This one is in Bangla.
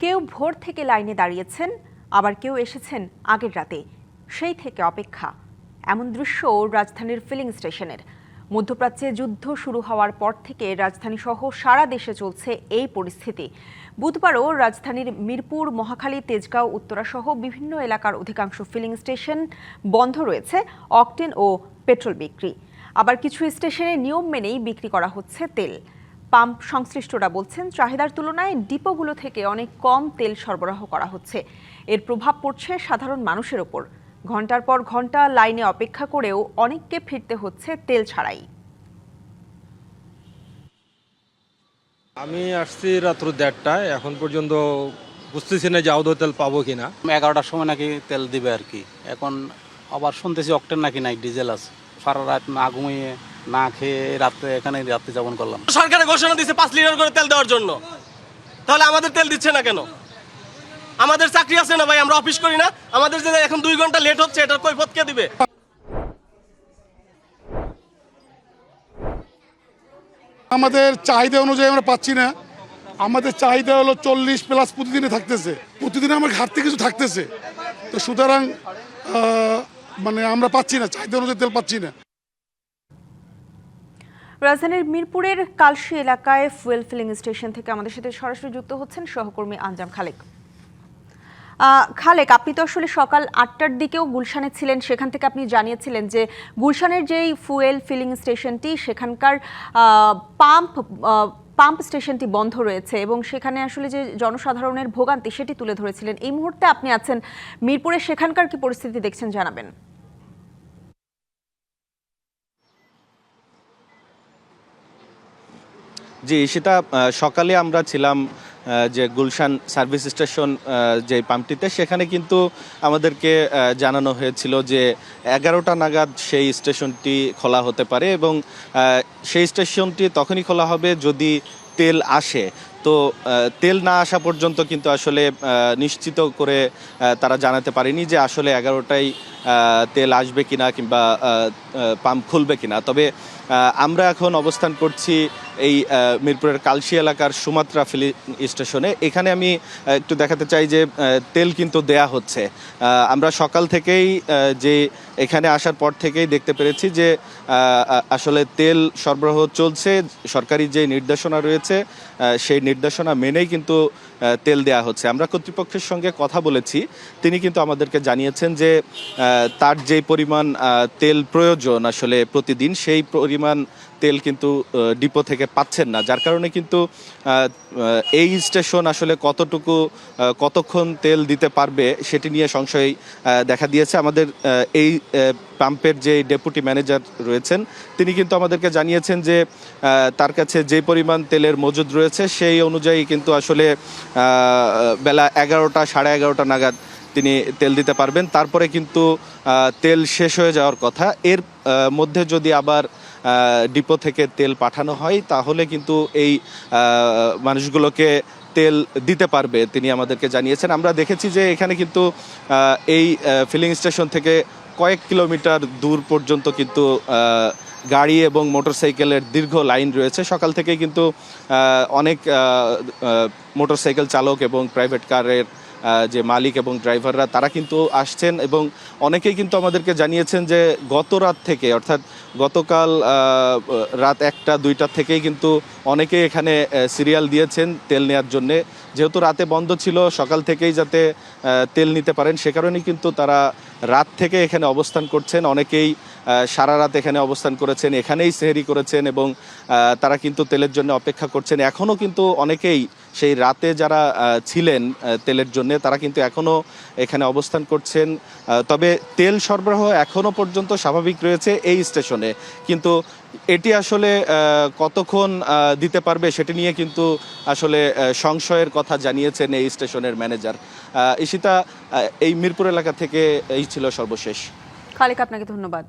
কেউ ভোর থেকে লাইনে দাঁড়িয়েছেন, আবার কেউ এসেছেন আগের রাতে। সেই থেকে অপেক্ষা। এমন দৃশ্য রাজধানীর ফিলিং স্টেশনের। মধ্যপ্রাচ্যে যুদ্ধ শুরু হওয়ার পর থেকে রাজধানী সহ সারা দেশে চলছে এই পরিস্থিতি। বুধবারও রাজধানীর মিরপুর, মহাখালী, তেজগাঁও, উত্তরা সহ বিভিন্ন এলাকার অধিকাংশ ফিলিং স্টেশন বন্ধ রয়েছে অকটেন ও পেট্রোল বিক্রি। আবার কিছু স্টেশনে নিয়ম মেনেই বিক্রি করা হচ্ছে তেল। পাম্প সংশ্লিষ্টরা বলছেন, চাহিদার তুলনায় ডিপোগুলো থেকে অনেক কম তেল সরবরাহ করা হচ্ছে। এর প্রভাব পড়ছে সাধারণ মানুষের ওপর। ঘন্টার পর ঘন্টা লাইনে অপেক্ষা করেও অনেককে ফিরতে হচ্ছে তেল ছাড়াই। আমি আসছি রাত্র 1:30টায়, এখন পর্যন্ত বুঝতেছি না যে আদৌ তেল পাবো কিনা। 11টার সময় নাকি তেল দিবে আর কি। এখন আবার শুনতেছি অকটেন নাকি নাই, ডিজেল আছে। সারা রাত না ঘুমিয়ে না খেয়ে রাত্রে এখানে রাত্রি যাপন করলাম। সরকারের ঘোষণা দিচ্ছে 5 লিটার করে তেল দেওয়ার জন্য, তাহলে আমাদের তেল দিচ্ছে না কেন? আমাদের চাকরি আছে না ভাই? আমরা অফিস করি না? আমাদের যে এখন 2 ঘন্টা লেট হচ্ছে, এটার কৈফিয়ত কে দিবে? আমাদের চাহিদা অনুযায়ী আমরা পাচ্ছি না। আমাদের চাহিদা হলো 40+ প্রতিদিনে থাকতেছে, প্রতিদিনে আমার ঘাটতি কিছু থাকতেছে। তো সুতরাং মানে আমরা পাচ্ছি না, চাহিদা অনুযায়ী তেল পাচ্ছি না। রাজধানীর মিরপুরের কালশী এলাকায় ফুয়েল ফিলিং স্টেশন থেকে আমাদের সাথে সরাসরি যুক্ত হচ্ছেন সহকর্মী আঞ্জাম খালেক। খালেক, আপনি তো আসলে সকাল 8টার দিকেও গুলশানে ছিলেন, সেখান থেকে আপনি জানিয়েছিলেন যে গুলশানের যেই ফুয়েল ফিলিং স্টেশনটি, সেখানকার পাম্প স্টেশনটি বন্ধ রয়েছে এবং সেখানে আসলে যে জনসাধারণের ভোগান্তি সেটি তুলে ধরেছিলেন। এই মুহূর্তে আপনি আছেন মিরপুরে, সেখানকার কি পরিস্থিতি দেখছেন জানাবেন। জি, সেটা সকালে আমরা ছিলাম যে গুলশান সার্ভিস স্টেশন যে পাম্পটিতে, সেখানে কিন্তু আমাদেরকে জানানো হয়েছিল যে 11টা নাগাদ সেই স্টেশনটি খোলা হতে পারে এবং সেই স্টেশনটি তখনই খোলা হবে যদি তেল আসে। তো তেল না আসা পর্যন্ত কিন্তু আসলে নিশ্চিত করে তারা জানাতে পারেনি যে আসলে 11টায় তেল আসবে কিনা কিংবা পাম্প খুলবে কিনা। তবে আমরা এখন অবস্থান করছি এই মিরপুরের কালশী এলাকার সুমাত্রা ফিলিং স্টেশনে। এখানে আমি একটু দেখাতে চাই যে তেল কিন্তু দেয়া হচ্ছে। আমরা সকাল থেকেই যে এখানে আসার পর থেকেই দেখতে পেরেছি যে আসলে তেল সরবরাহ চলছে। সরকারি যে নির্দেশনা রয়েছে সেই নির্দেশনা মেনেই কিন্তু তেল দেয়া হচ্ছে। আমরা কর্তৃপক্ষের সঙ্গে কথা বলেছি, তিনি কিন্তু আমাদেরকে জানিয়েছেন যে তার যে পরিমাণ তেল প্রয়োজন আসলে প্রতিদিন, সেই পরিমাণ তেল কিন্তু ডিপো থেকে পাচ্ছেন না, যার কারণে কিন্তু এই স্টেশন আসলে কতক্ষণ তেল দিতে পারবে সেটি নিয়ে সংশয় দেখা দিয়েছে। আমাদের এই পাম্পের যে ডেপুটি ম্যানেজার রয়েছেন, তিনি কিন্তু আমাদেরকে জানিয়েছেন যে তার কাছে যে পরিমাণ তেলের মজুদ রয়েছে সেই অনুযায়ী কিন্তু আসলে বেলা 11টা, 11:30 নাগাদ তিনি তেল দিতে পারবেন। তারপরে কিন্তু তেল শেষ হয়ে যাওয়ার কথা। এর মধ্যে যদি আবার ডিপো থেকে তেল পাঠানো হয় তাহলে কিন্তু এই মানুষগুলোকে তেল দিতে পারবে, তিনি আমাদেরকে জানিয়েছেন। আমরা দেখেছি যে এখানে কিন্তু এই ফিলিং স্টেশন থেকে কয়েক কিলোমিটার দূর পর্যন্ত কিন্তু গাড়ি এবং মোটরসাইকেলের দীর্ঘ লাইন রয়েছে। সকাল থেকেই কিন্তু অনেক মোটরসাইকেল চালক এবং প্রাইভেট কারের যে মালিক এবং ড্রাইভাররা তারা কিন্তু আসছেন এবং অনেকেই কিন্তু আমাদেরকে জানিয়েছেন যে গত রাত থেকে, অর্থাৎ গতকাল রাত 1টা 2টা থেকেই কিন্তু অনেকেই এখানে সিরিয়াল দিয়েছেন তেল নেওয়ার জন্যে। যেহেতু রাতে বন্ধ ছিল, সকাল থেকেই যাতে তেল নিতে পারেন সে কারণেই কিন্তু তারা রাত থেকে এখানে অবস্থান করছেন। অনেকেই সারা রাত এখানে অবস্থান করেছেন, এখানেই সেহরি করেছেন এবং তারা কিন্তু তেলের জন্য অপেক্ষা করছেন। এখনও কিন্তু অনেকেই সেই রাতে যারা ছিলেন তেলের জন্য তারা কিন্তু এখনও এখানে অবস্থান করছেন। তবে তেল সরবরাহ এখনও পর্যন্ত স্বাভাবিক রয়েছে এই স্টেশনে, কিন্তু এটি আসলে কতক্ষণ দিতে পারবে সেটি নিয়ে কিন্তু আসলে সংশয়ের কথা জানিয়েছেন এই স্টেশনের ম্যানেজার। ঈশিতা, এই মিরপুর এলাকা থেকে এই ছিল সর্বশেষ। খালেক, আপনাকে ধন্যবাদ।